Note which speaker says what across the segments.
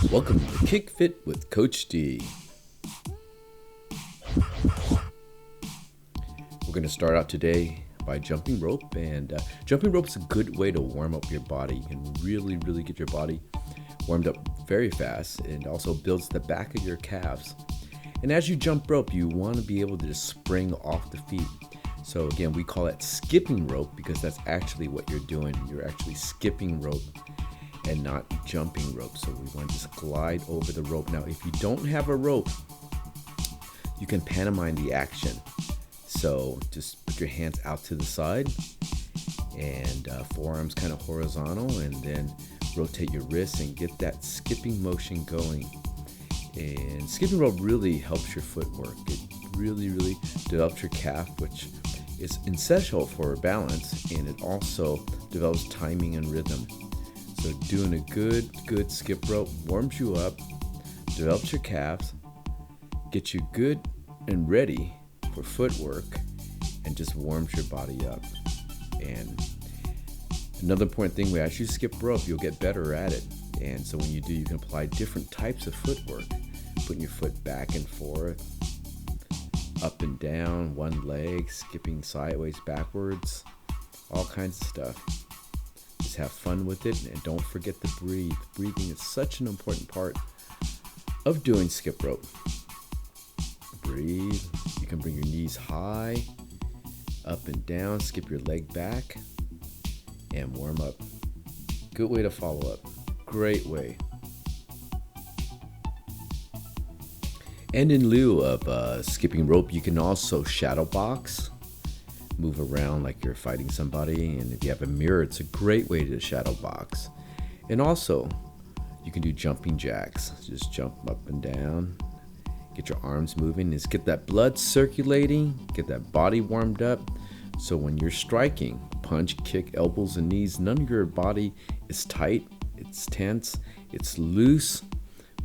Speaker 1: Welcome to Kick Fit with Coach D. We're going to start out today by jumping rope, and jumping rope is a good way to warm up your body. You can really get your body warmed up very fast, and also builds the back of your calves. And as you jump rope, you want to be able to just spring off the feet. So again, we call it skipping rope because that's actually what you're doing. You're actually skipping rope and not jumping rope. So we want to just glide over the rope. Now, if you don't have a rope, you can pantomime the action. So just put your hands out to the side and forearms kind of horizontal, and then rotate your wrists and get that skipping motion going. And skipping rope really helps your footwork. It really develops your calf, which is essential for balance, and it also develops timing and rhythm. So doing a good skip rope warms you up, develops your calves, gets you good and ready for footwork, and just warms your body up. And another important thing, as you skip rope, you'll get better at it. And so when you do, you can apply different types of footwork, putting your foot back and forth, up and down, one leg, skipping sideways, backwards, all kinds of stuff. Just have fun with it, and don't forget to breathe. Breathing is such an important part of doing skip rope. Breathe. You can bring your knees high, up and down, skip your leg back, and warm up. Good way to follow up. Great way. And in lieu of skipping rope, you can also shadow box. Move around like you're fighting somebody, and if you have a mirror, it's a great way to shadow box. And also, you can do jumping jacks. Just jump up and down, get your arms moving, just get that blood circulating, get that body warmed up. So when you're striking, punch, kick, elbows and knees, none of your body is tight, it's tense, it's loose.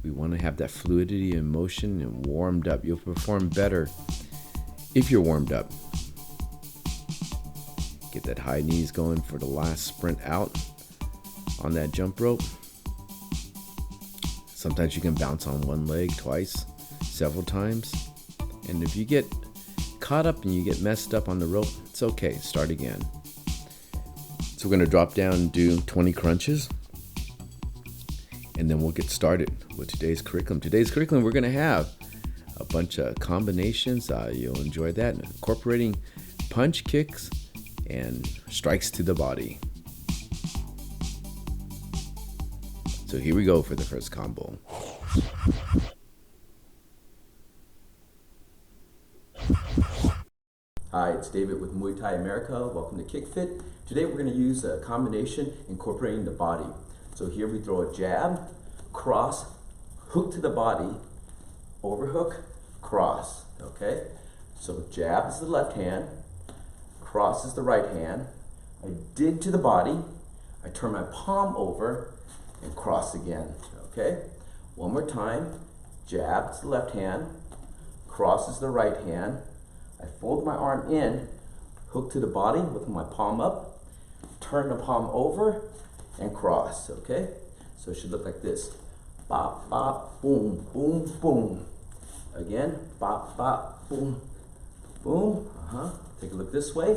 Speaker 1: We want to have that fluidity and motion and warmed up. You'll perform better if you're warmed up. Get that high knees going for the last sprint out on that jump rope. Sometimes you can bounce on one leg twice, several times. And if you get caught up and you get messed up on the rope, it's okay. Start again. So we're going to drop down and do 20 crunches. And then we'll get started with today's curriculum. Today's curriculum, we're going to have a bunch of combinations. You'll enjoy that. Incorporating punch, kicks, and strikes to the body. So here we go for the first combo. Hi, it's David with Muay Thai America. Welcome to Kick Fit. Today we're going to use a combination incorporating the body. So here we throw a jab, cross, hook to the body, overhook, cross, okay? So jab is the left hand, cross is the right hand. I dig to the body, I turn my palm over and cross again, okay? One more time, jab is the left hand, cross is the right hand. I fold my arm in, hook to the body with my palm up, turn the palm over, and cross, okay? So it should look like this. Bop, bop, boom, boom, boom. Again, bop, bop, boom, boom. Take a look this way.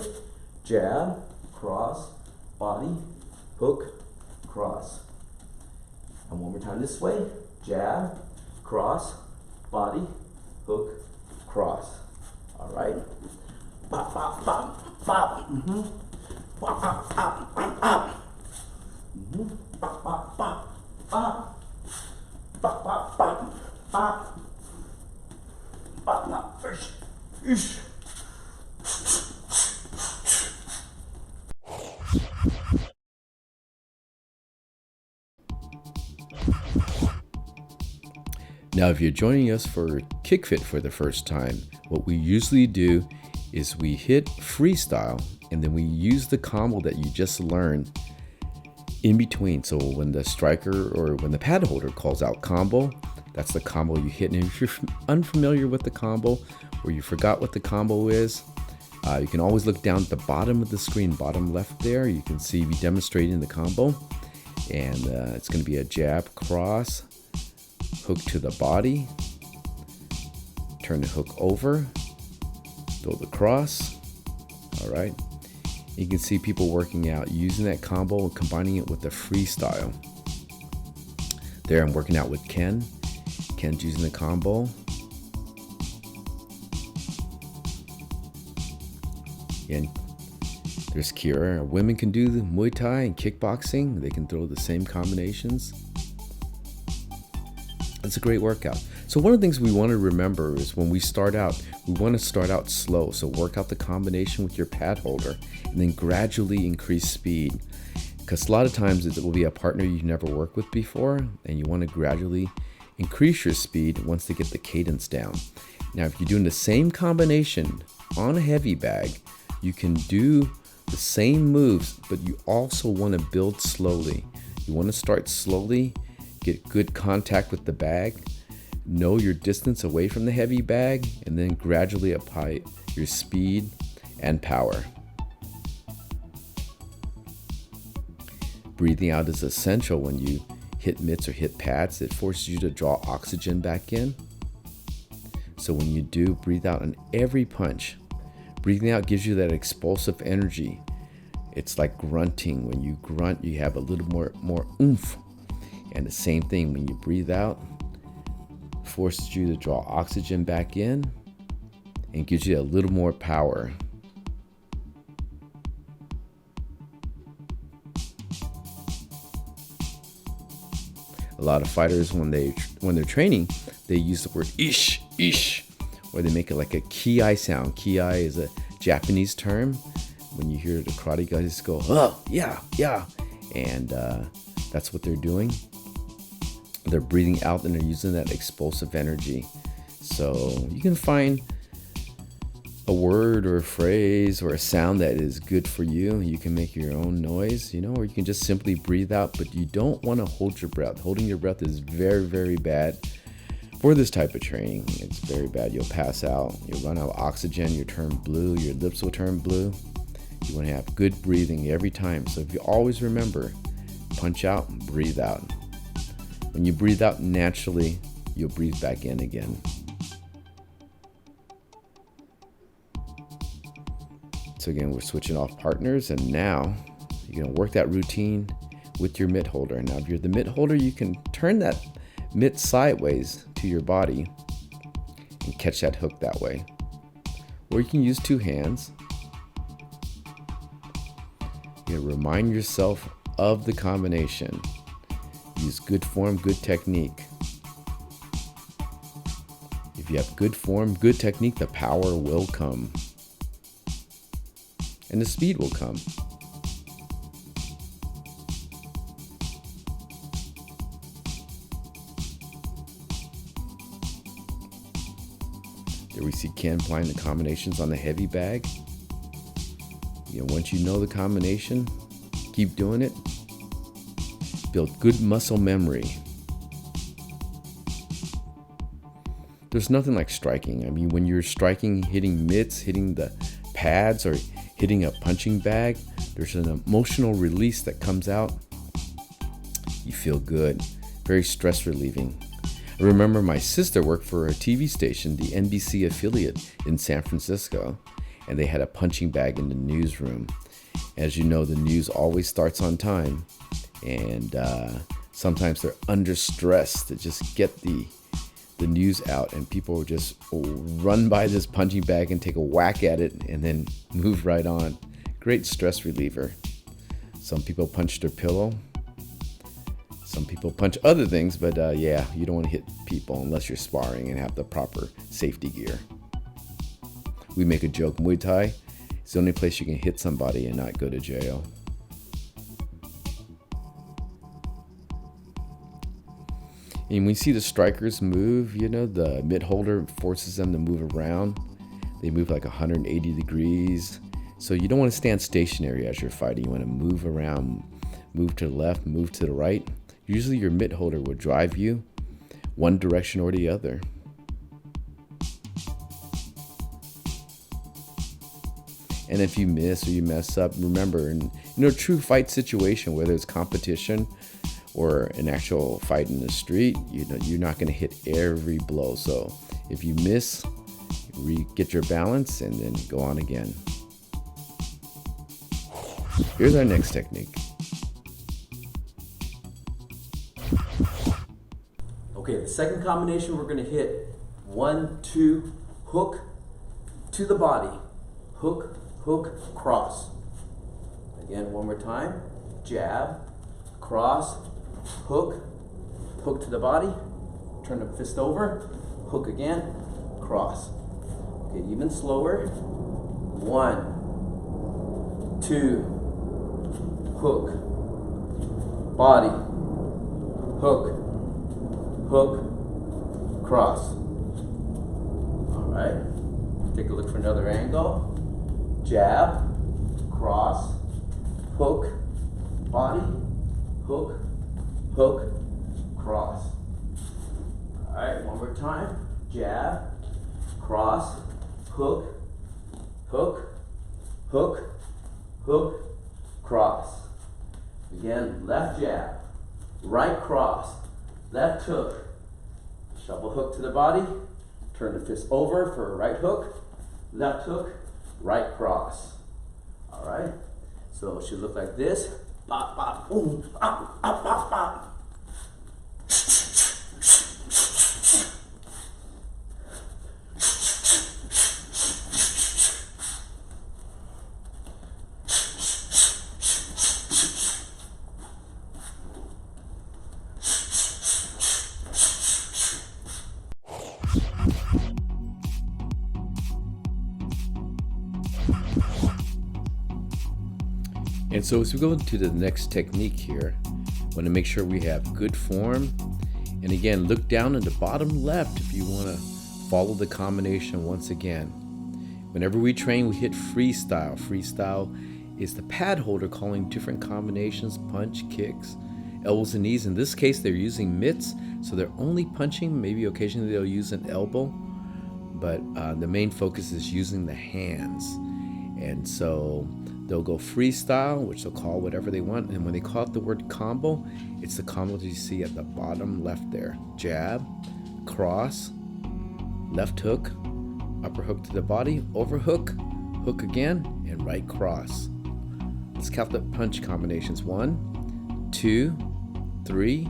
Speaker 1: Jab, cross, body, hook, cross. And one more time this way. Jab, cross, body, hook, cross. All right. Bop, bop, bop, bop. Bop, bop, bop, bop, bop. Bop, bop, bop, bop. Bop, bop, bop, bop. Bop, bop, ish. Now, if you're joining us for Kick Fit for the first time, what we usually do is we hit freestyle, and then we use the combo that you just learned in between. So when the striker or when the pad holder calls out combo, that's the combo you hit. And if you're unfamiliar with the combo or you forgot what the combo is, you can always look down at the bottom of the screen, bottom left there. You can see me demonstrating the combo. And it's going to be a jab, cross, hook to the body, turn the hook over, throw the cross. All right. You can see people working out using that combo and combining it with the freestyle. There I'm working out with Ken. Ken's using the combo. And there's Kira. Women can do the Muay Thai and kickboxing. They can throw the same combinations. It's a great workout. So one of the things we want to remember is when we start out, we want to start out slow. So work out the combination with your pad holder and then gradually increase speed. Because a lot of times it will be a partner you've never worked with before, and you want to gradually increase your speed once they get the cadence down. Now, if you're doing the same combination on a heavy bag, you can do the same moves, but you also want to build slowly. You want to start slowly, get good contact with the bag, know your distance away from the heavy bag, and then gradually apply your speed and power. Breathing out is essential when you hit mitts or hit pads. It forces you to draw oxygen back in. So when you do, breathe out on every punch. Breathing out gives you that explosive energy. It's like grunting. When you grunt, you have a little more oomph. And the same thing, when you breathe out, forces you to draw oxygen back in and gives you a little more power. A lot of fighters, when they're training, they use the word ish, or they make it like a ki sound. Ki is a Japanese term. When you hear the karate guys go, oh, yeah, and that's what they're doing. They're breathing out and they're using that explosive energy. So you can find a word or a phrase or a sound that is good for you. You can make your own noise, or you can just simply breathe out, but you don't want to hold your breath. Holding your breath is very, very bad for this type of training. It's very bad. You'll pass out, you'll run out of oxygen, you'll turn blue, your lips will turn blue. You want to have good breathing every time. So if you always remember, punch out, breathe out. When you breathe out naturally, you'll breathe back in again. So again, we're switching off partners, and now you're going to work that routine with your mitt holder. Now, if you're the mitt holder, you can turn that mitt sideways to your body and catch that hook that way. Or you can use two hands. Remind yourself of the combination. Use good form, good technique. If you have good form, good technique, the power will come. And the speed will come. There we see Ken applying the combinations on the heavy bag. Once you know the combination, keep doing it. Build good muscle memory. There's nothing like striking. I mean, when you're striking, hitting mitts, hitting the pads, or hitting a punching bag, there's an emotional release that comes out. You feel good. Very stress relieving. I remember my sister worked for a TV station, the NBC affiliate in San Francisco, and they had a punching bag in the newsroom. As you know, the news always starts on time, and sometimes they're under stress to just get the news out, and people just run by this punching bag and take a whack at it and then move right on. Great stress reliever. Some people punch their pillow. Some people punch other things, but you don't want to hit people unless you're sparring and have the proper safety gear. We make a joke, Muay Thai, it's the only place you can hit somebody and not go to jail. And we see the strikers move, the mitt holder forces them to move around. They move like 180 degrees. So you don't want to stand stationary as you're fighting. You want to move around, move to the left, move to the right. Usually your mitt holder will drive you one direction or the other. And if you miss or you mess up, remember, in a true fight situation, whether it's competition or an actual fight in the street, you're not going to hit every blow. So if you miss, get your balance and then go on again. Here's our next technique.
Speaker 2: Okay, the second combination, we're going to hit 1, 2, hook to the body, hook, hook, cross. Again, one more time, jab, cross, hook, hook to the body, turn the fist over, hook again, cross. Okay, even slower. 1, 2, hook, body, hook, hook, cross. All right, take a look for another angle. Jab, cross, hook, body, hook, hook, cross. All right, one more time. Jab, cross, hook, hook, hook, hook, cross. Again, left jab, right cross, left hook, shovel hook to the body, turn the fist over for a right hook, left hook, right cross. All right, so it should look like this. Bop, bop, boom, bop, bop, bop, bop.
Speaker 1: And so as we go into the next technique here, want to make sure we have good form. And again, look down in the bottom left if you want to follow the combination once again. Whenever we train, we hit freestyle. Freestyle is the pad holder calling different combinations, punch, kicks, elbows and knees. In this case, they're using mitts, so they're only punching. Maybe occasionally they'll use an elbow, but the main focus is using the hands. And so they'll go freestyle, which they'll call whatever they want. And when they call it the word combo, it's the combo that you see at the bottom left there. Jab, cross, left hook, upper hook to the body, overhook, hook again, and right cross. Let's count the punch combinations. 1, 2, 3,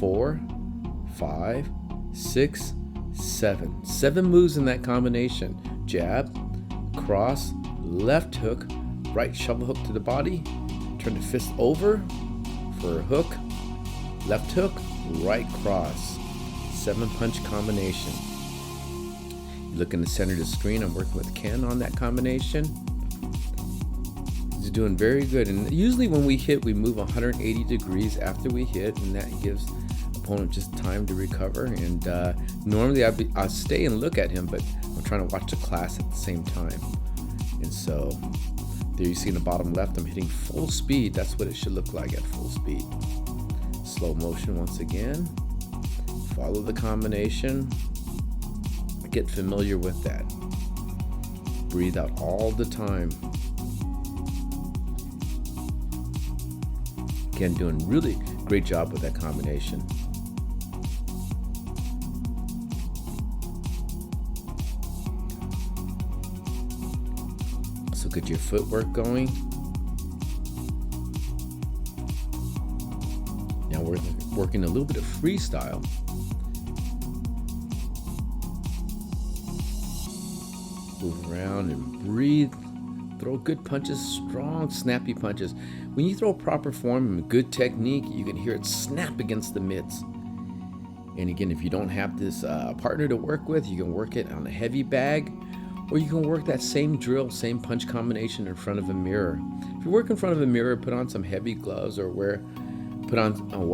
Speaker 1: 4, 5, 6, 7. 7 moves in that combination. Jab, cross, left hook, right shovel hook to the body, turn the fist over for a hook, left hook, right cross. 7 punch combination. You look in the center of the screen, I'm working with Ken on that combination. He's doing very good. And usually when we hit, we move 180 degrees after we hit, and that gives opponent just time to recover. And normally I'll stay and look at him, but I'm trying to watch the class at the same time. And so there you see in the bottom left, I'm hitting full speed. That's what it should look like at full speed. Slow motion once again. Follow the combination. Get familiar with that. Breathe out all the time. Again, doing really great job with that combination. So get your footwork going. Now we're working a little bit of freestyle. Move around and breathe. Throw good punches, strong, snappy punches. When you throw proper form and good technique, you can hear it snap against the mitts. And again, if you don't have this partner to work with, you can work it on a heavy bag, or you can work that same drill, same punch combination in front of a mirror. If you work in front of a mirror, put on some heavy gloves, or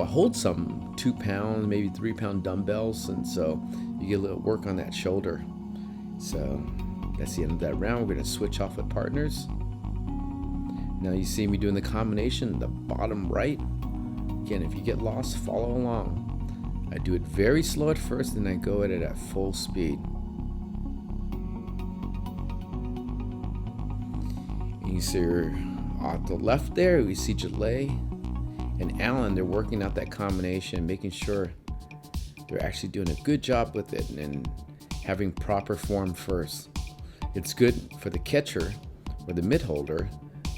Speaker 1: hold some 2 pound, maybe 3 pound dumbbells, and so you get a little work on that shoulder. So that's the end of that round. We're going to switch off with partners. Now you see me doing the combination, the bottom right. Again, if you get lost, follow along. I do it very slow at first, and I go at it at full speed. And you see on the left there, we see Jaleh. and Alan, they're working out that combination, making sure they're actually doing a good job with it and having proper form first. It's good for the catcher or the mid holder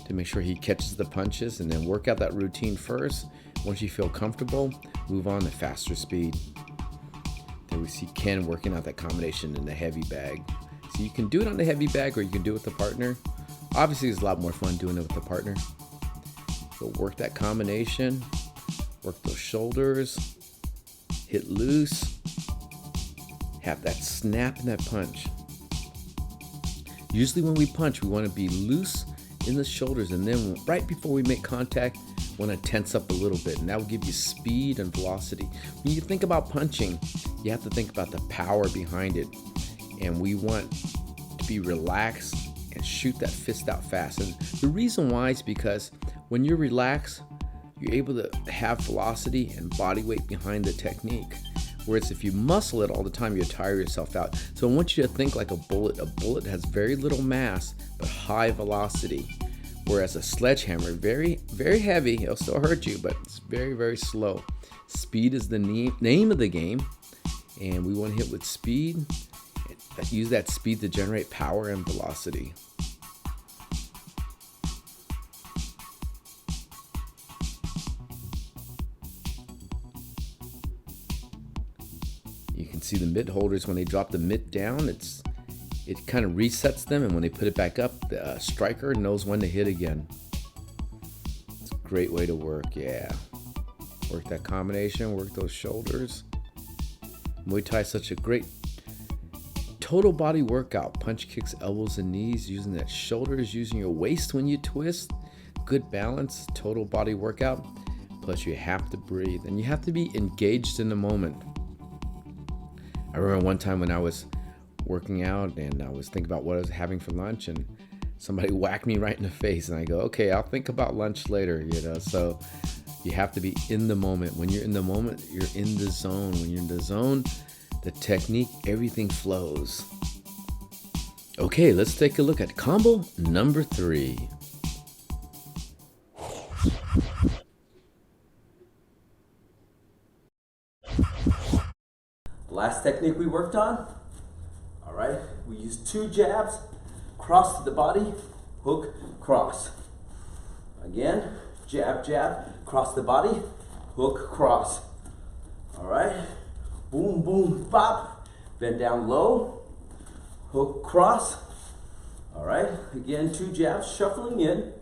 Speaker 1: to make sure he catches the punches and then work out that routine first. Once you feel comfortable, move on to faster speed. Then we see Ken working out that combination in the heavy bag. So you can do it on the heavy bag or you can do it with a partner. Obviously, it's a lot more fun doing it with a partner. So work that combination, work those shoulders, hit loose, have that snap in that punch. Usually when we punch, we want to be loose in the shoulders, and then right before we make contact, we want to tense up a little bit, and that will give you speed and velocity. When you think about punching, you have to think about the power behind it, and we want to be relaxed and shoot that fist out fast. And the reason why is because when you're relaxed, you're able to have velocity and body weight behind the technique. Whereas if you muscle it all the time, you tire yourself out. So I want you to think like a bullet. A bullet has very little mass, but high velocity. Whereas a sledgehammer, very, very heavy, it'll still hurt you, but it's very, very slow. Speed is the name of the game, and we want to hit with speed. Use that speed to generate power and velocity. You can see the mitt holders, when they drop the mitt down, it kind of resets them, and when they put it back up, the striker knows when to hit again. It's a great way to work, yeah. Work that combination, work those shoulders. Muay Thai is such a great total body workout. Punch, kicks, elbows, and knees, using that shoulders, using your waist when you twist. Good balance, total body workout. Plus you have to breathe, and you have to be engaged in the moment. I remember one time when I was working out and I was thinking about what I was having for lunch, and somebody whacked me right in the face, and I go, okay, I'll think about lunch later, So you have to be in the moment. When you're in the moment, you're in the zone. When you're in the zone, the technique, everything flows. Okay, let's take a look at combo number 3.
Speaker 2: Last technique we worked on. All right, we used 2 jabs, cross to the body, hook, cross. Again, jab, jab, cross the body, hook, cross. All right, boom, boom, pop, bend down low, hook, cross. All right, again, 2 jabs, shuffling in,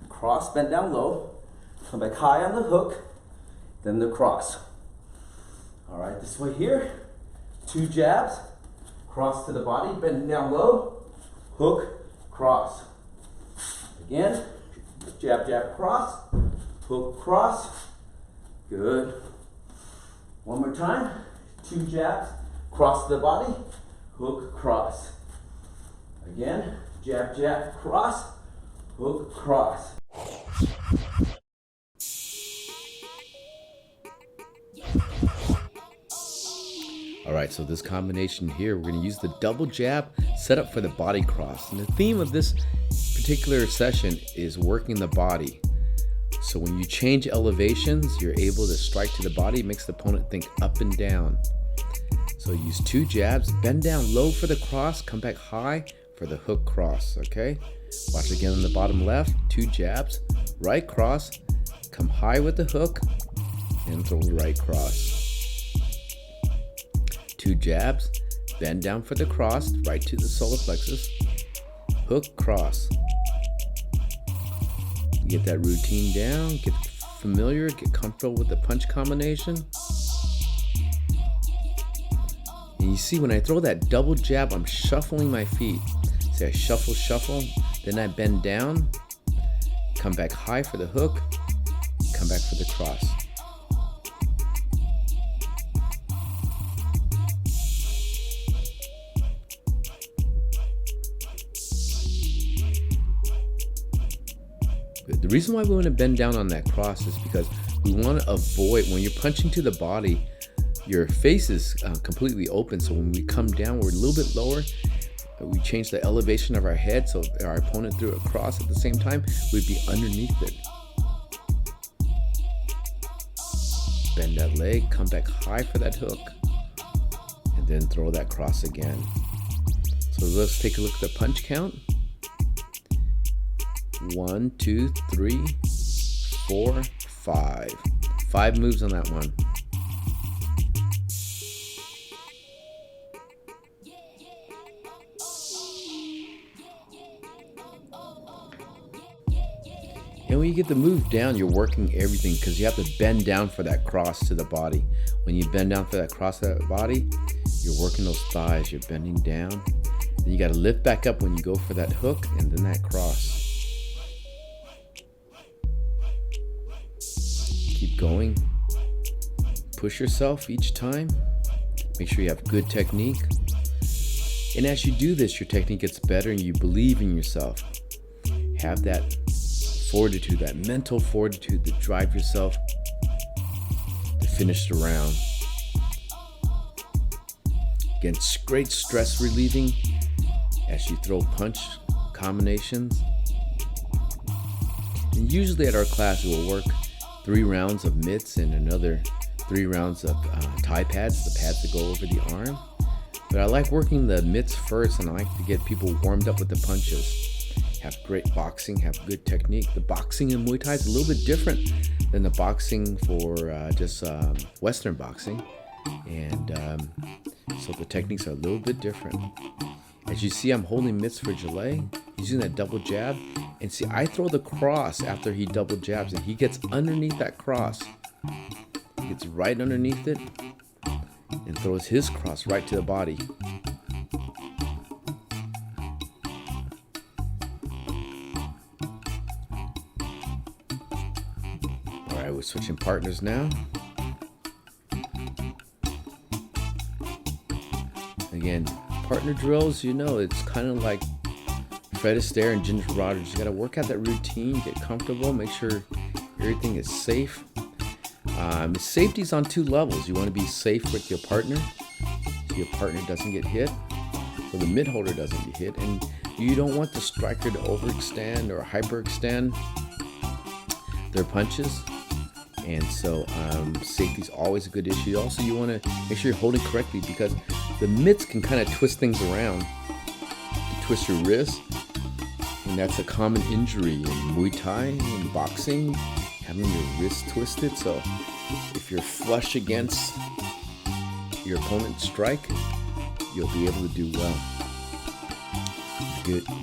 Speaker 2: cross, bend down low, come back high on the hook, then the cross. All right, this way here, 2 jabs, cross to the body, bend down low, hook, cross. Again, jab, jab, cross, hook, cross. Good. One more time, 2 jabs, cross to the body, hook, cross. Again, jab, jab, cross, hook, cross.
Speaker 1: All right, so this combination here, we're going to use the double jab set up for the body cross. And the theme of this particular session is working the body. So when you change elevations, you're able to strike to the body, makes the opponent think up and down. So use 2 jabs, bend down low for the cross, come back high for the hook cross, okay? Watch again on the bottom left, 2 jabs, right cross, come high with the hook, and throw the right cross. 2 jabs, bend down for the cross, right to the solar plexus, hook, cross. Get that routine down, get familiar, get comfortable with the punch combination. And you see when I throw that double jab, I'm shuffling my feet. See, I shuffle, shuffle, then I bend down, come back high for the hook, come back for the cross. The reason why we want to bend down on that cross is because we want to avoid, when you're punching to the body, your face is completely open. So when we come down, we're a little bit lower. We change the elevation of our head, so if our opponent threw a cross at the same time, we'd be underneath it. bend that leg, come back high for that hook, and then throw that cross again. So let's take a look at the punch count. 1, 2, 3, 4, 5. 5 moves on that one. And when you get the move down, you're working everything because you have to bend down for that cross to the body. When you bend down for that cross to the body, you're working those thighs, you're bending down. Then you got to lift back up when you go for that hook and then that cross. Keep going. Push yourself each time. Make sure you have good technique. And as you do this, your technique gets better and you believe in yourself. Have that fortitude, that mental fortitude to drive yourself to finish the round. Again, great stress relieving as you throw punch combinations. And usually at our class, we'll work 3 rounds of mitts and another 3 rounds of Thai pads, the pads that go over the arm. But I like working the mitts first, and I like to get people warmed up with the punches. Have great boxing, have good technique. The boxing in Muay Thai is a little bit different than the boxing for just Western boxing. And so the techniques are a little bit different. As you see, I'm holding mitts for Jaleh. He's using that double jab. And see, I throw the cross after he double jabs, and he gets underneath that cross. He gets right underneath it and throws his cross right to the body. Alright, we're switching partners now. Again, partner drills, you know, it's kind of like Fred Astaire and Ginger Rogers. You got to work out that routine, get comfortable, make sure everything is safe. Safety's on 2 levels. You want to be safe with your partner, so your partner doesn't get hit, so the mid holder doesn't get hit, and you don't want the striker to overextend or hyperextend their punches. And so safety is always a good issue. Also, you want to make sure you're holding correctly because the mitts can kind of twist things around. You twist your wrist, and that's a common injury in Muay Thai and boxing, having your wrist twisted. So if you're flush against your opponent's strike, you'll be able to do well.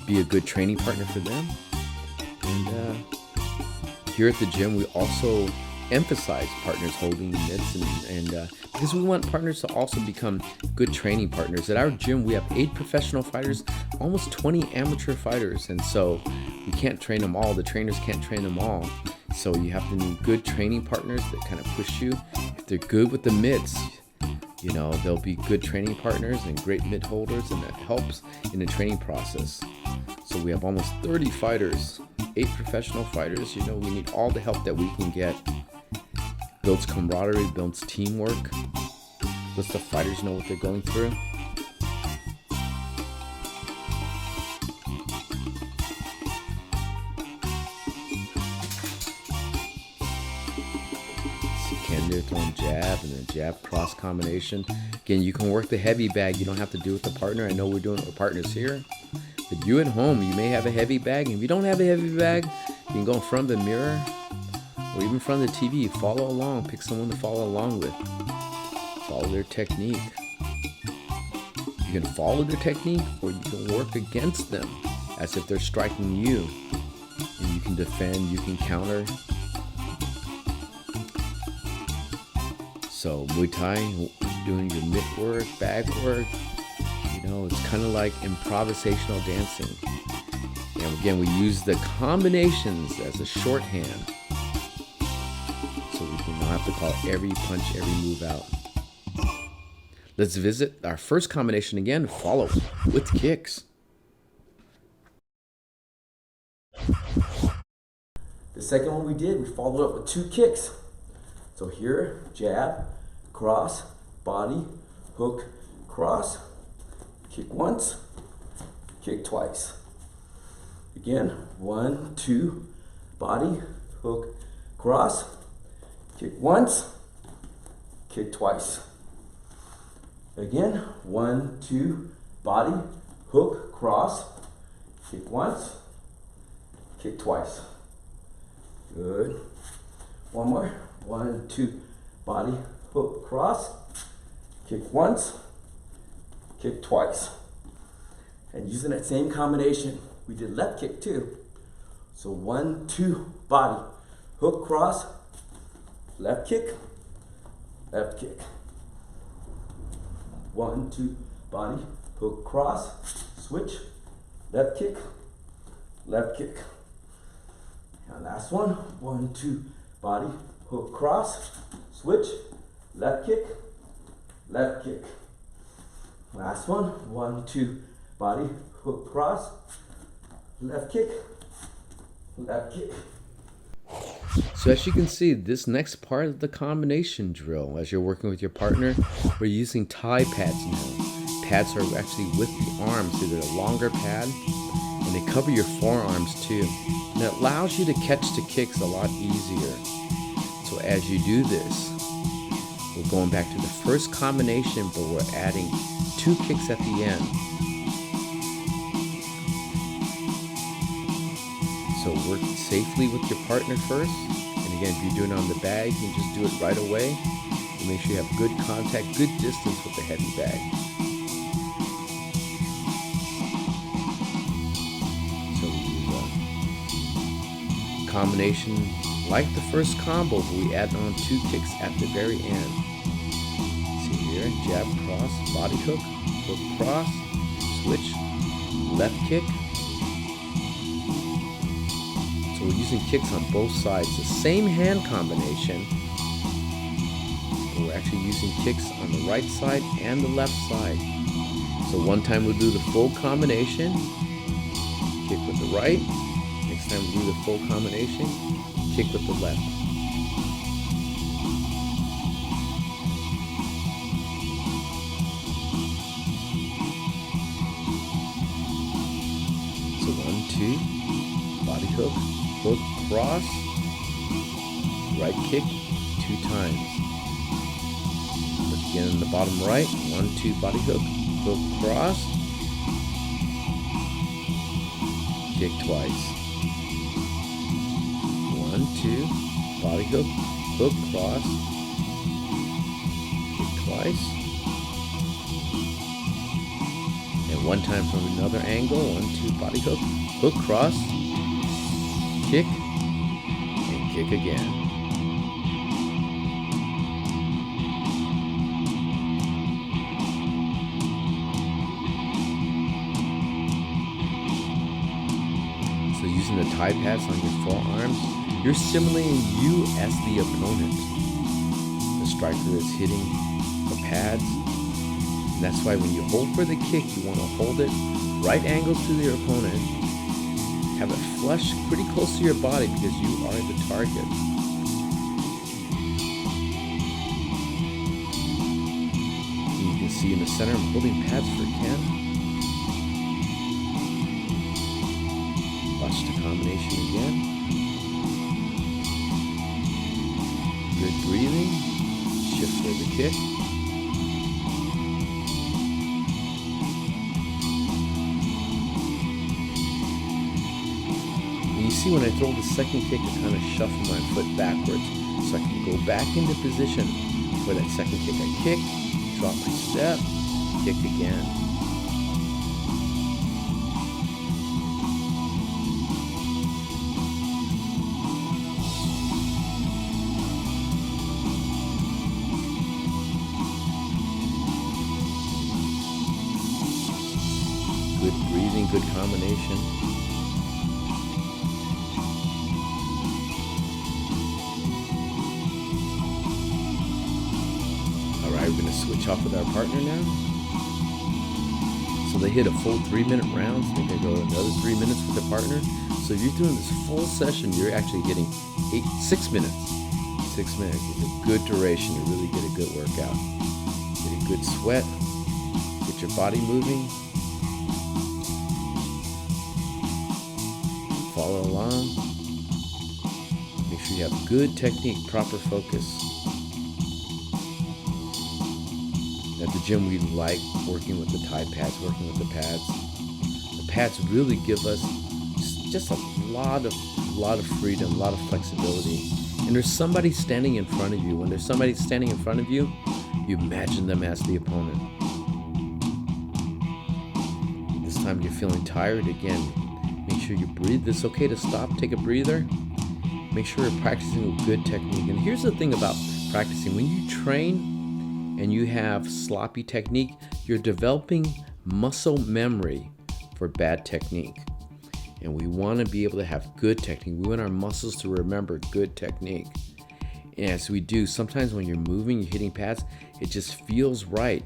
Speaker 1: Be a good training partner for them. And here at the gym, we also emphasize partners holding mitts and because we want partners to also become good training partners. At our gym, we have 8 professional fighters, almost 20 amateur fighters, and so we can't train them all. The trainers can't train them all. So you have to need good training partners that kind of push you. If they're good with the mitts, you know, they'll be good training partners and great mitt holders, and that helps in the training process. So we have almost 30 fighters, 8 professional fighters. You know, we need all the help that we can get. Builds camaraderie, builds teamwork, lets the fighters know what they're going through. Kendo throwing jab and then jab cross combination. Again, you can work the heavy bag. You don't have to do it with the partner. I know we're doing it with partners here. But you at home, you may have a heavy bag. And if you don't have a heavy bag, you can go in front of the mirror or even in front of the TV. Follow along. Pick someone to follow along with. Follow their technique. You can follow their technique or you can work against them as if they're striking you. And you can defend, you can counter. So Muay Thai, doing your mitt work, bag work, you know, it's kind of like improvisational dancing. And again, we use the combinations as a shorthand. So we can not have to call every punch, every move out. Let's visit our first combination again, follow with kicks.
Speaker 2: The second one we did, we followed up with 2 kicks. So here, jab, cross, body, hook, cross, kick once, kick twice. Again, 1, 2, body, hook, cross, kick once, kick twice. Again, 1, 2, body, hook, cross, kick once, kick twice. Good. One more. 1, 2, body, hook, cross, kick once, kick twice. And using that same combination, we did left kick too. So 1, 2, body, hook, cross, left kick, left kick. 1, 2, body, hook, cross, switch, left kick, left kick. And last one, 1, 2, body, hook, cross, switch, left kick, left kick. Last one, 1, 2, body, hook, cross, left kick, left kick.
Speaker 1: So as you can see, this next part of the combination drill, as you're working with your partner, we're using Thai pads now. Pads are actually with the arms, so they're a longer pad, and they cover your forearms too. And it allows you to catch the kicks a lot easier. So as you do this, we're going back to the first combination, but we're adding 2 kicks at the end. So work safely with your partner first. And again, if you're doing it on the bag, you can just do it right away. And make sure you have good contact, good distance with the heavy bag. So we use a combination like the first combo, but we add on 2 kicks at the very end. See here, jab, cross, body hook, hook, cross, switch, left kick. So we're using kicks on both sides, the same hand combination, but we're actually using kicks on the right side and the left side. So one time we'll do the full combination, kick with the right. Next time we'll do the full combination, kick with the left. So 1, 2, body hook, hook, cross, right kick 2 times. But again in the bottom right, 1, 2, body hook, hook, cross, kick twice. 1, 2, body hook, hook, cross, kick twice. And one time from another angle, 1, 2, body hook, hook, cross, kick, and kick again. So using the Thai pads on your forearms, you're simulating you as the opponent. The striker is hitting the pads. And that's why when you hold for the kick, you want to hold it right angles to your opponent. Have it flush pretty close to your body because you are the target. And you can see in the center, I'm holding pads for Ken. Watch the combination again. Good breathing. Shift for the kick. You see when I throw the second kick, I kind of shuffle my foot backwards so I can go back into position for that second kick. I kick, drop my step, kick again. Good breathing, good combination. We're going to switch off with our partner now. So they hit a full 3-minute round. So they're going to go another 3 minutes with their partner. So if you're doing this full session, you're actually getting 6 minutes. 6 minutes is a good duration to really get a good workout. Get a good sweat. Get your body moving. Follow along. Make sure you have good technique, proper focus. At the gym, we like working with the Tide pads, working with the pads. The pads really give us just a lot of freedom, a lot of flexibility. And there's somebody standing in front of you. When there's somebody standing in front of you, you imagine them as the opponent. This time you're feeling tired, again, make sure you breathe. It's okay to stop, take a breather. Make sure you're practicing with good technique. And here's the thing about practicing. When you train and you have sloppy technique, you're developing muscle memory for bad technique. And we want to be able to have good technique. We want our muscles to remember good technique. And as we do, sometimes when you're moving, you're hitting pads, it just feels right.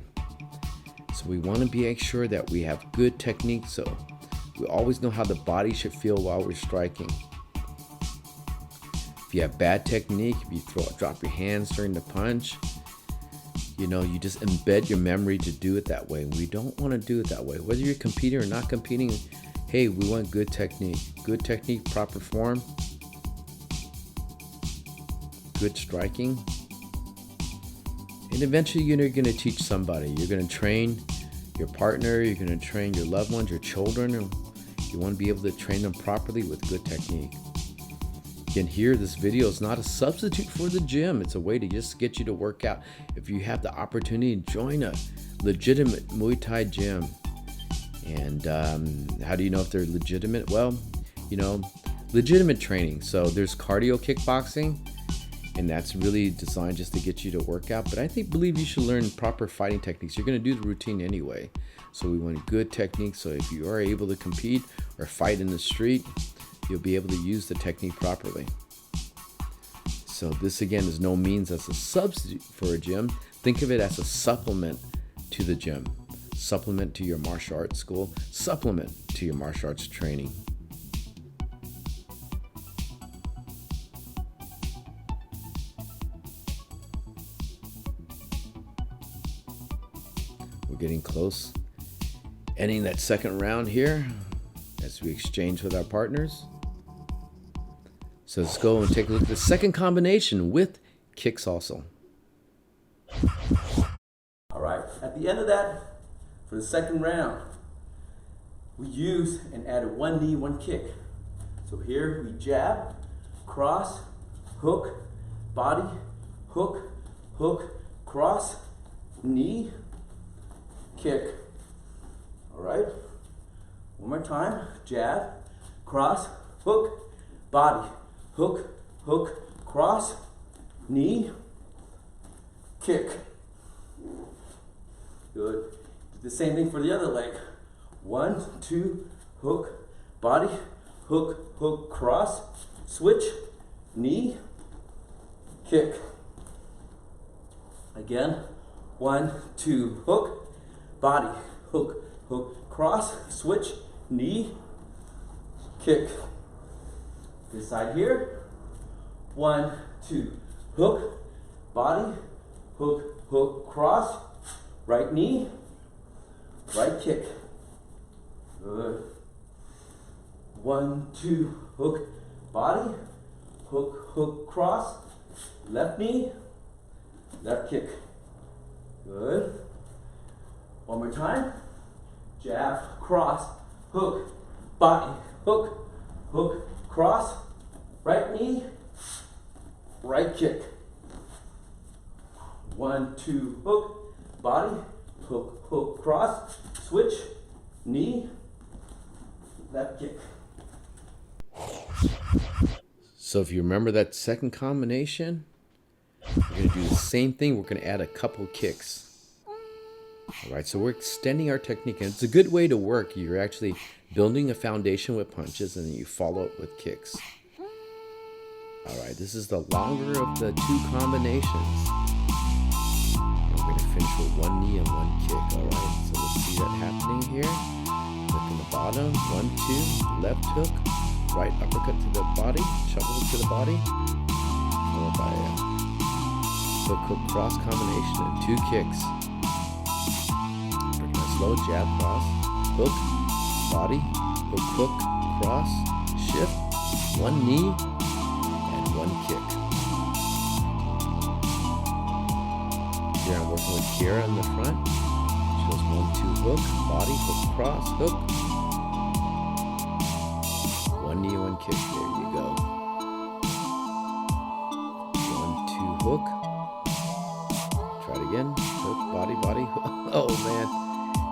Speaker 1: So we want to make sure that we have good technique, so we always know how the body should feel while we're striking. If you have bad technique, if you drop your hands during the punch, you just embed your memory to do it that way. We don't want to do it that way. Whether you're competing or not competing, hey, we want good technique. Good technique, proper form, good striking. And eventually you're going to teach somebody. You're going to train your partner, you're going to train your loved ones, your children. And you want to be able to train them properly with good technique. Again, here, this video is not a substitute for the gym. It's a way to just get you to work out. If you have the opportunity, join a legitimate Muay Thai gym. And how do you know if they're legitimate? Well, legitimate training. So there's cardio kickboxing, and that's really designed just to get you to work out. But I believe you should learn proper fighting techniques. You're going to do the routine anyway. So we want good technique. So if you are able to compete or fight in the street, you'll be able to use the technique properly. So this, again, is no means as a substitute for a gym. Think of it as a supplement to the gym. Supplement to your martial arts school, supplement to your martial arts training. We're getting close. Ending that second round here as we exchange with our partners. So let's go and take a look at the second combination with kicks also.
Speaker 2: All right, at the end of that, for the second round, we use and added one knee, one kick. So here we jab, cross, hook, body, hook, hook, cross, knee, kick. All right, one more time, jab, cross, hook, body, hook, hook, cross, knee, kick. Good. Do the same thing for the other leg. 1, 2, hook, body, hook, hook, cross, switch, knee, kick. Again, 1, 2, hook, body, hook, hook, cross, switch, knee, kick. This side here, 1, 2, hook, body, hook, hook, cross, right knee, right kick. Good. 1, 2, hook, body, hook, hook, cross, left knee, left kick. Good. One more time. Jab, cross, hook, body, hook, hook, cross, right knee, right kick. 1, 2, hook, body, hook, hook, cross, switch, knee, left kick.
Speaker 1: So if you remember that second combination, we're going to do the same thing. We're going to add a couple kicks. All right, so we're extending our technique, and it's a good way to work. You're actually building a foundation with punches, and then you follow up with kicks. All right, this is the longer of the two combinations. And we're going to finish with one knee and one kick. All right, so let's see that happening here. Look in the bottom, 1, 2, left hook, right uppercut to the body, shovel to the body, followed by a hook, hook, cross combination and 2 kicks. We're going to slow jab, cross, hook, body, hook, hook, cross, shift, 1 knee, and 1 kick. here I'm working with Kira in the front. Shows 1, 2 hook, body, hook, cross, hook. 1 knee, 1 kick. There you go. 1, 2 hook. Try it again. Hook, body, body. Oh man,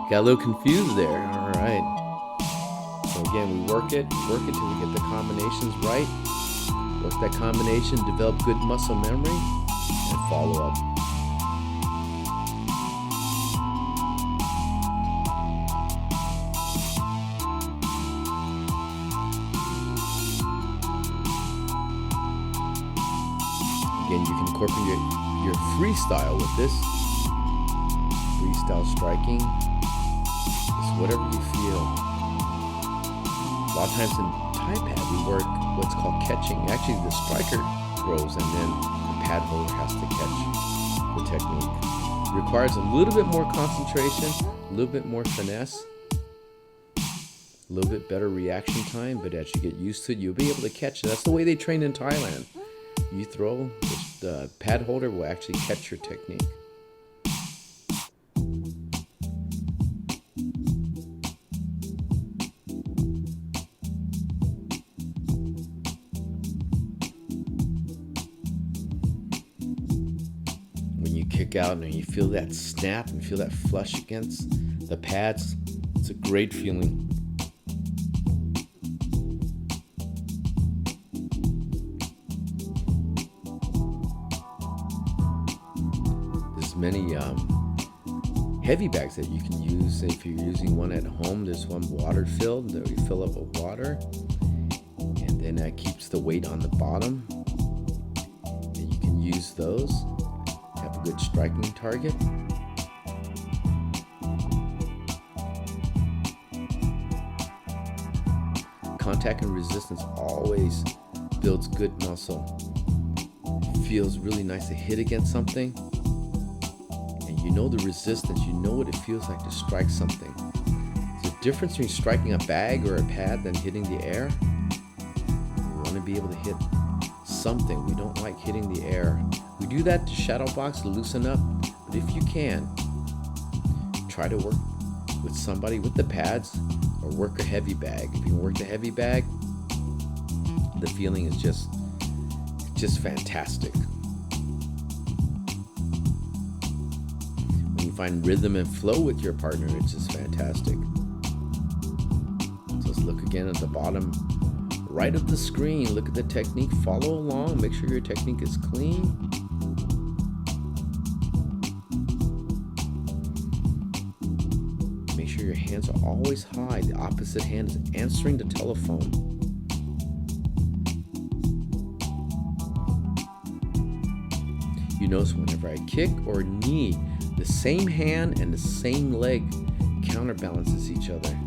Speaker 1: got a little confused there. All right. So again, we work it till we get the combinations right. Work that combination, develop good muscle memory, and follow up. Again, you can incorporate your freestyle with this. Freestyle striking. Just whatever you feel. A lot of times in Thai pad, we work what's called catching. Actually, the striker throws and then the pad holder has to catch the technique. It requires a little bit more concentration, a little bit more finesse, a little bit better reaction time, but as you get used to it, you'll be able to catch it. That's the way they train in Thailand. You throw, the pad holder will actually catch your technique. When you kick out and you feel that snap and feel that flush against the pads, it's a great feeling. Many heavy bags that you can use. If you're using one at home, there's one water filled that you fill up with water, and then that keeps the weight on the bottom, and you can use those. Have a good striking target. Contact and resistance always builds good muscle. Feels really nice to hit against something. You know the resistance, you know what it feels like to strike something. There's a difference between striking a bag or a pad than hitting the air. We want to be able to hit something. We don't like hitting the air. We do that to shadow box to loosen up, but if you can, try to work with somebody with the pads or work a heavy bag. If you can work the heavy bag, the feeling is just fantastic. Find rhythm and flow with your partner, it's just fantastic. So let's look again at the bottom right of the screen. Look at the technique, follow along, make sure your technique is clean. Make sure your hands are always high. The opposite hand is answering the telephone. You notice whenever I kick or knee, the same hand and the same leg counterbalances each other.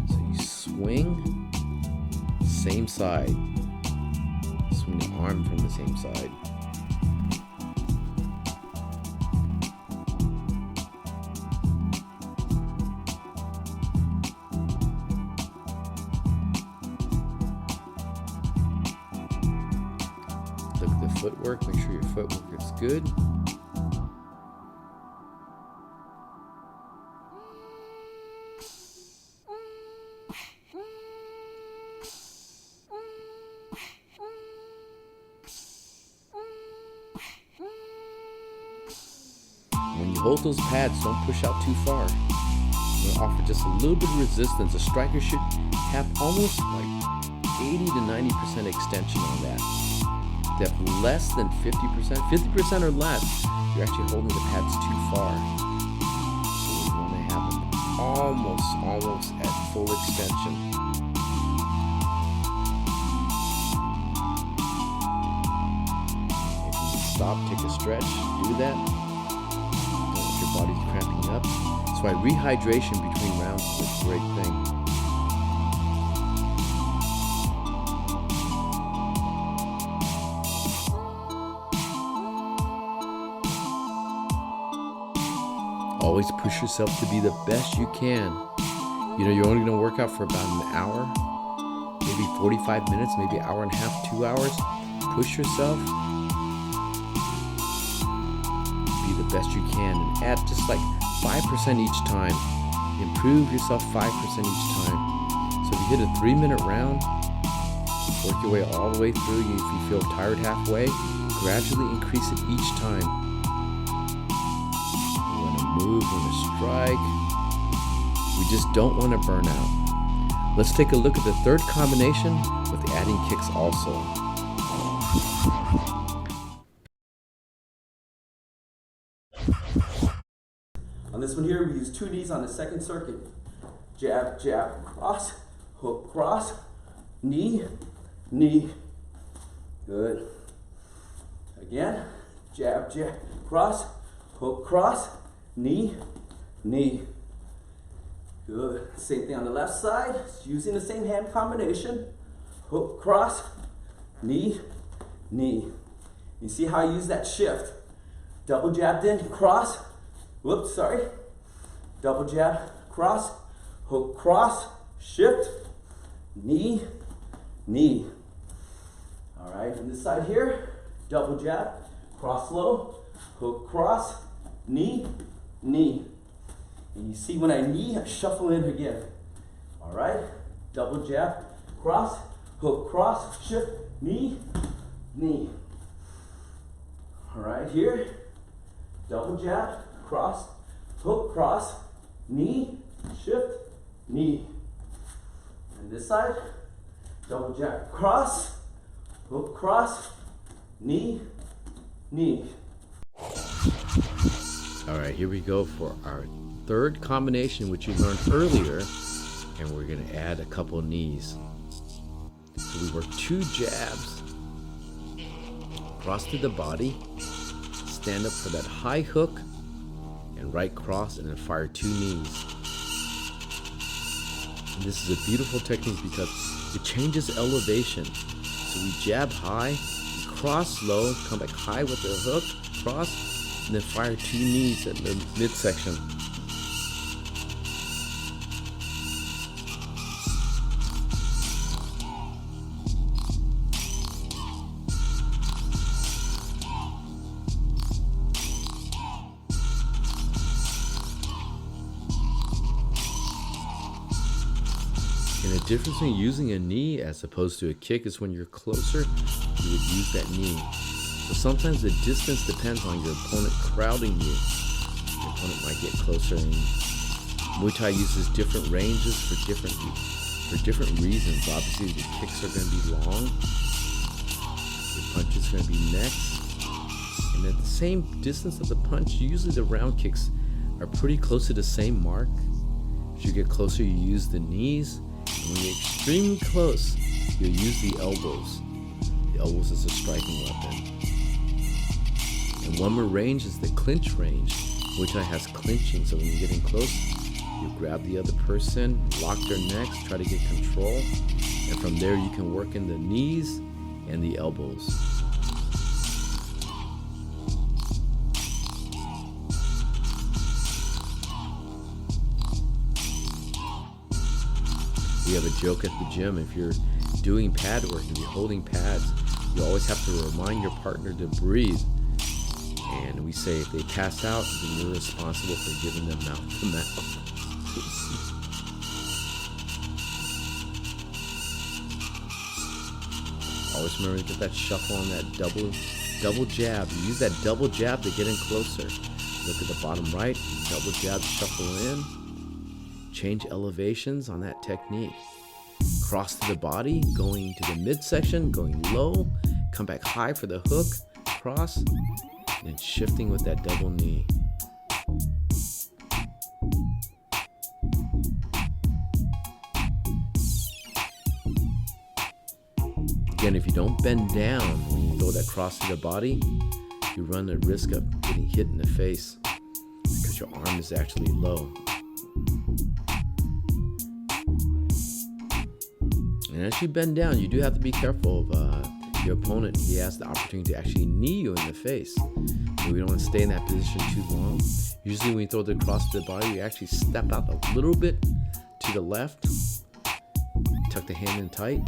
Speaker 1: So you swing, same side. Swing the arm from the same side. Look at the footwork, make sure your footwork is good. When you hold those pads, don't push out too far. I'm going to offer just a little bit of resistance. A striker should have almost like 80 to 90% extension on that. If they have less than 50% or less, you're actually holding the pads too far. So you want to have them almost at full extension. If you stop, take a stretch, do that. Your body's cramping up. That's why rehydration between rounds is a great thing. Always push yourself to be the best you can. You know, you're only going to work out for about an hour, maybe 45 minutes, maybe an hour and a half, 2 hours. Push yourself. Be the the best you can and add just like 5% each time. Improve yourself 5% each time. So if you hit a 3-minute round, work your way all the way through. If you feel tired halfway, gradually increase it each time. You want to move, you want to strike. We just don't want to burn out. Let's take a look at the third combination with adding kicks also.
Speaker 2: On this one here, we use 2 knees on the second circuit. Jab, jab, cross, hook, cross, knee, knee. Good. Again, jab, jab, cross, hook, cross, knee, knee. Good. Same thing on the left side, using the same hand combination. Hook, cross, knee, knee. You see how I use that shift? Double jabbed in, cross, whoops, sorry. Double jab, cross, hook, cross, shift, knee, knee. All right, on this side here, double jab, cross low, hook, cross, knee, knee. And you see when I knee, I shuffle in again. All right, double jab, cross, hook, cross, shift, knee, knee. All right, here, double jab, cross, hook, cross, knee, shift, knee. And this side, double jab, cross, hook, cross, knee, knee.
Speaker 1: All right, here we go for our third combination, which you learned earlier, and we're going to add a couple knees. So we work 2 jabs, cross to the body, stand up for that high hook, and right cross, and then fire 2 knees. And this is a beautiful technique because it changes elevation. So we jab high, cross low, come back high with the hook, cross, and then fire 2 knees at the midsection. And the difference between using a knee as opposed to a kick is when you're closer, you would use that knee. So sometimes the distance depends on your opponent crowding you. Your opponent might get closer, and Muay Thai uses different ranges for different reasons. Obviously, the kicks are going to be long, your punch is going to be next, and at the same distance of the punch, usually the round kicks are pretty close to the same mark. As you get closer, you use the knees. And when you're extremely close, you'll use the elbows. The elbows is a striking weapon. And one more range is the clinch range, which has clinching. So when you're getting close, you grab the other person, lock their necks, try to get control. And from there, you can work in the knees and the elbows. We have a joke at the gym. If you're doing pad work, if you're holding pads, you always have to remind your partner to breathe. And we say if they pass out, then you're responsible for giving them mouth to mouth. Always remember to get that shuffle on that double jab. Use that double jab to get in closer. Look at the bottom right, double jab, shuffle in. Change elevations on that technique. Cross to the body, going to the midsection, going low, come back high for the hook, cross, and then shifting with that double knee. Again, if you don't bend down when you throw that cross to the body, you run the risk of getting hit in the face because your arm is actually low. And as you bend down, you do have to be careful of your opponent. He has the opportunity to actually knee you in the face. So we don't want to stay in that position too long. Usually when you throw the cross to the body, you actually step out a little bit to the left. Tuck the hand in tight.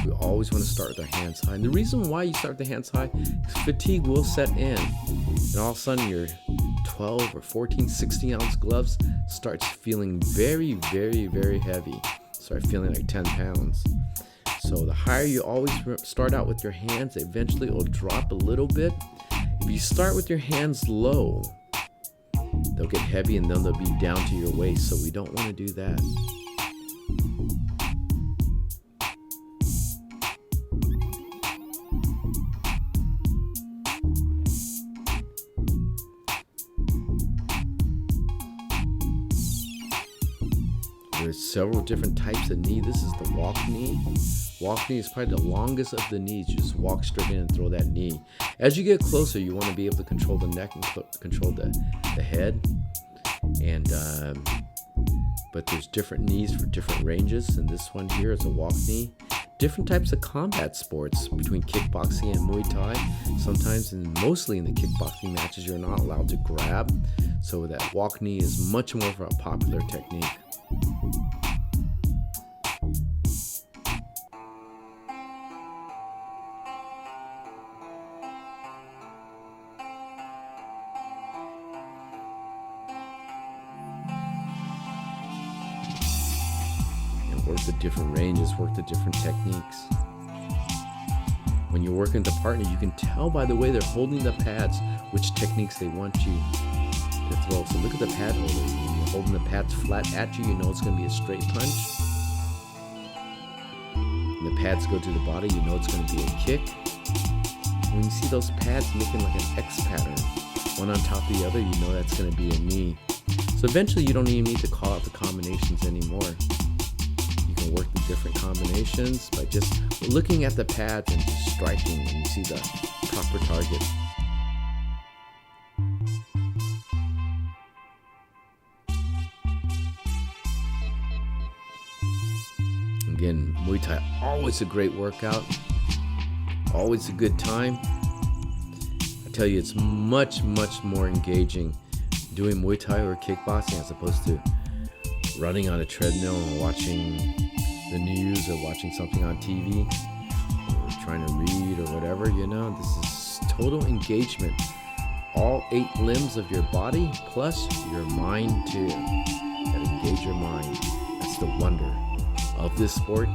Speaker 1: We always want to start with our hands high. And the reason why you start with the hands high is fatigue will set in. And all of a sudden your 12 or 14, 16-ounce gloves starts feeling very, very, very heavy. Start feeling like 10 pounds. So the higher you always start out with your hands, eventually it will drop a little bit. If you start with your hands low, they'll get heavy and then they'll be down to your waist. So we don't want to do that. There's several different types of knee. This is the walk knee. Walk knee is probably the longest of the knees. You just walk straight in and throw that knee. As you get closer, you want to be able to control the neck and control the head. And but there's different knees for different ranges. And this one here is a walk knee. Different types of combat sports between kickboxing and Muay Thai. Sometimes and mostly in the kickboxing matches, you're not allowed to grab. So that walk knee is much more of a popular technique. Work the different ranges, work the different techniques. When you're working with a partner, you can tell by the way they're holding the pads which techniques they want you to throw. So look at the pad holder. When you're holding the pads flat at you, you know it's going to be a straight punch. When the pads go to the body, you know it's going to be a kick. When you see those pads making like an X pattern, one on top of the other, you know that's going to be a knee. So eventually you don't even need to call out the combinations anymore. Work the different combinations by just looking at the pads and just striking, and you see the proper target. Again, Muay Thai, always a great workout, always a good time. I tell you, it's much, much more engaging doing Muay Thai or kickboxing as opposed to running on a treadmill and watching the news or watching something on TV or trying to read or whatever, you know. This is total engagement. All 8 limbs of your body plus your mind too. You gotta engage your mind. That's the wonder of this sport,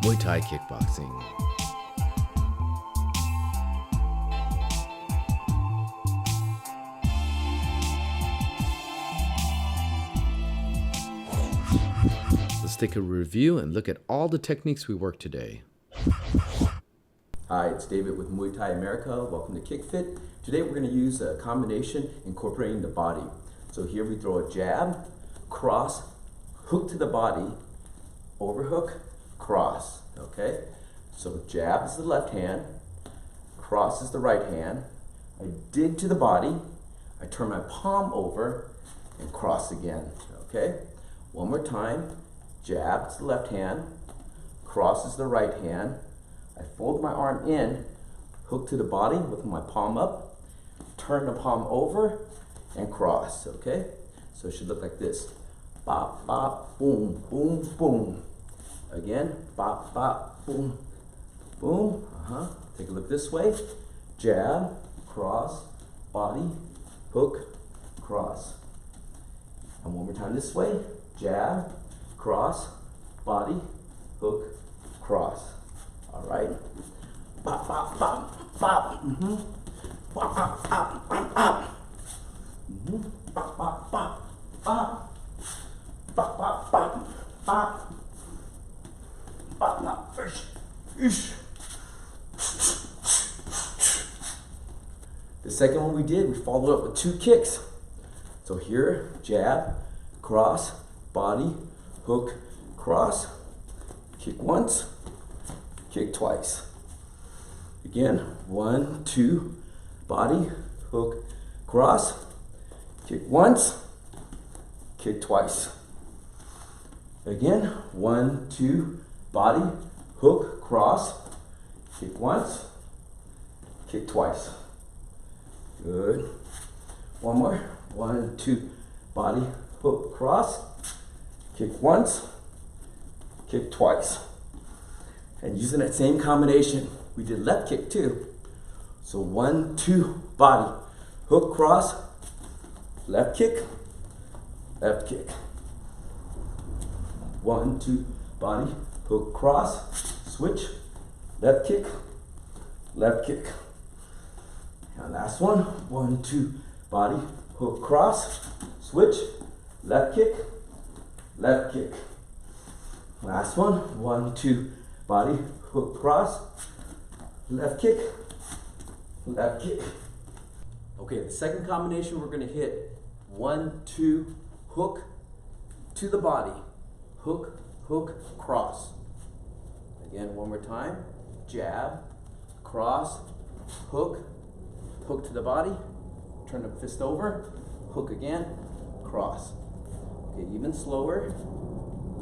Speaker 1: Muay Thai kickboxing. Let's take a review and look at all the techniques we worked today.
Speaker 2: Hi, it's David with Muay Thai America. Welcome to KickFit. Today we're going to use a combination incorporating the body. So here we throw a jab, cross, hook to the body, overhook, cross. Okay? So jab is the left hand, cross is the right hand. I dig to the body, I turn my palm over and cross again. Okay? One more time. Jab is the left hand, cross is the right hand. I fold my arm in, hook to the body with my palm up, turn the palm over, and cross, okay? So it should look like this. Bop, bop, boom, boom, boom. Again, bop, bop, boom, boom. Take a look this way. Jab, cross, body, hook, cross. And one more time this way. Jab, cross, body, hook, cross. All right. Bop, bop, bop, bop. Bop, bop, bop, bop, bop. Bop, bop, bop, bop. Bop, bop, bop, bop. Bop, bop, ish. The second one we did, we followed up with 2 kicks. So here, jab, cross, body, hook, cross, kick once, kick twice. Again, 1, 2, body, hook, cross, kick once, kick twice. Again, 1, 2, body, hook, cross, kick once, kick twice. Good. One more. 1, 2, body, hook, cross, kick once, kick twice. And using that same combination, we did left kick too. So 1, 2, body, hook, cross, left kick, left kick. 1, 2, body, hook, cross, switch, left kick, left kick. And last one, 1, 2, body, hook, cross, switch, left kick, left kick. Last one, 1, 2, body, hook, cross, left kick, left kick. Okay, the second combination we're gonna hit 1, 2, hook to the body, hook, hook, cross. Again, one more time, jab, cross, hook, hook to the body, turn the fist over, hook again, cross. Okay, even slower.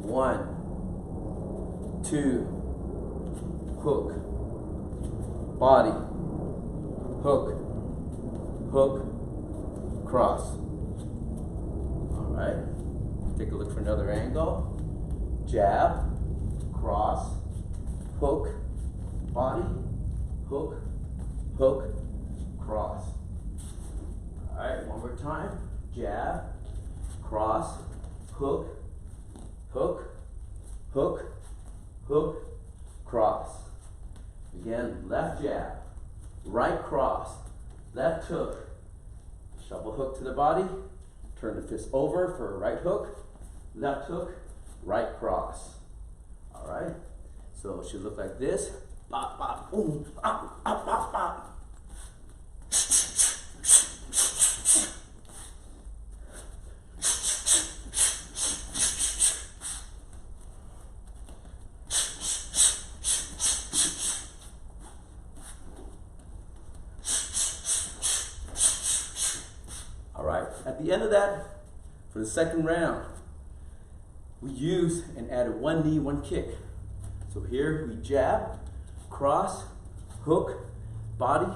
Speaker 2: 1, 2, hook, body, hook, hook, cross. All right, take a look for another angle. Jab, cross, hook, body, hook, hook, cross. All right, one more time. Jab, cross, hook, hook, hook, hook, cross. Again, left jab, right cross, left hook, shovel hook to the body, turn the fist over for a right hook, left hook, right cross. All right, so it should look like this. Bop, bop, boom, bop, bop, bop, bop. All right, at the end of that, for the second round, we use and add one knee, one kick. So here we jab, cross, hook, body,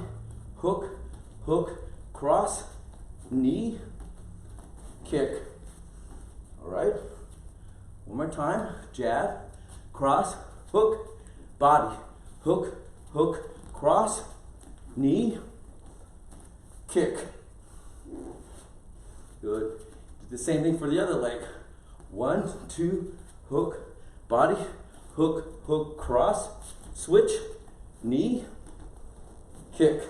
Speaker 2: hook, hook, cross, knee, kick. All right, one more time, jab, cross, hook, body, hook, hook, cross, knee, kick. Good. Do the same thing for the other leg. 1, 2, hook, body, hook, hook, cross, switch, knee, kick.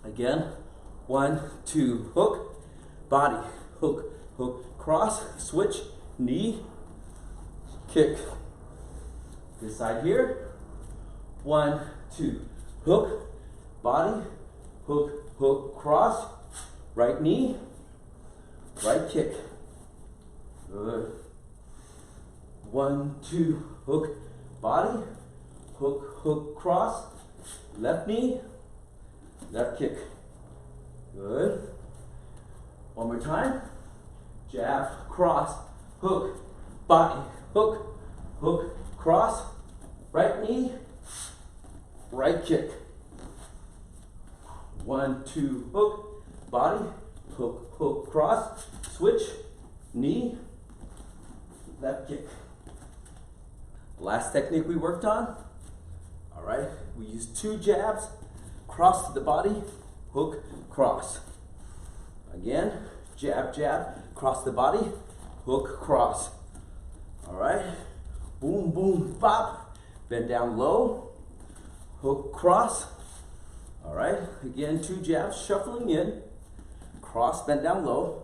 Speaker 2: Again, 1, 2, hook, body, hook, hook, cross, switch, knee, kick. This side here. 1, 2, hook, body, hook, hook, cross, right knee, right kick. Good. 1, 2, hook, body, hook, hook, cross, left knee, left kick. Good. One more time. Jab, cross, hook, body, hook, hook, cross, right knee, right kick. 1, 2, hook, body, hook, hook, cross, switch, knee, left kick. Last technique we worked on. All right, we used 2 jabs, cross to the body, hook, cross. Again, jab, jab, cross the body, hook, cross. All right, boom, boom, bop, bend down low, hook, cross. All right, again, 2 jabs, shuffling in, cross, bend down low,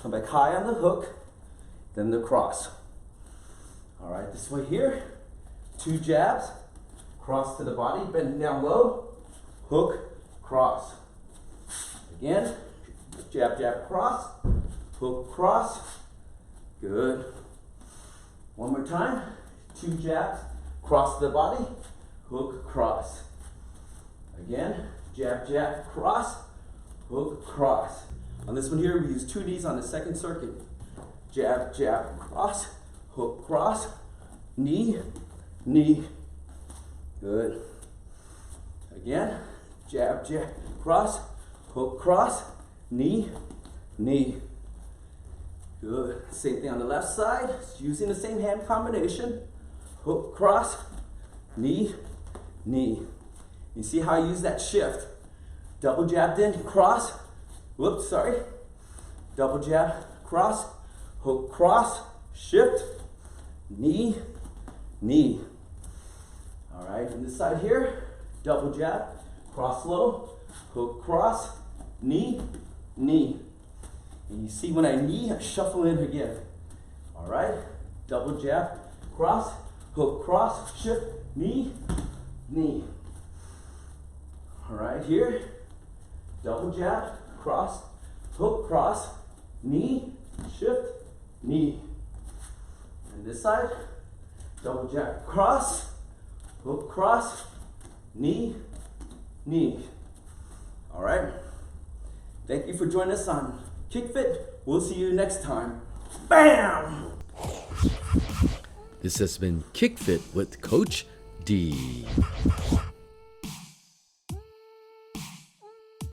Speaker 2: come back high on the hook, then the cross. All right, this way here, 2 jabs, cross to the body, bend down low, hook, cross. Again, jab, jab, cross, hook, cross. Good. One more time, 2 jabs, cross to the body, hook, cross. Again, jab, jab, cross, hook, cross. On this one here, we use 2 knees on the second circuit. Jab, jab, cross, hook, cross, knee, knee. Good. Again, jab, jab, cross, hook, cross, knee, knee. Good. Same thing on the left side, using the same hand combination. hook, cross, knee, knee. You see how I use that shift? Double jabbed in, cross, whoops, sorry. Double jab, cross, hook, cross, shift, knee, knee. All right, and this side here, double jab, cross low, hook, cross, knee, knee. And you see when I knee, I shuffle in again. All right, double jab, cross, hook, cross, shift, knee, knee. All right, here, double jab, cross, hook, cross, knee, shift, knee. And this side, double jab, cross, hook, cross, knee, knee. All right. Thank you for joining us on Kick Fit. We'll see you next time. Bam!
Speaker 1: This has been Kick Fit with Coach D.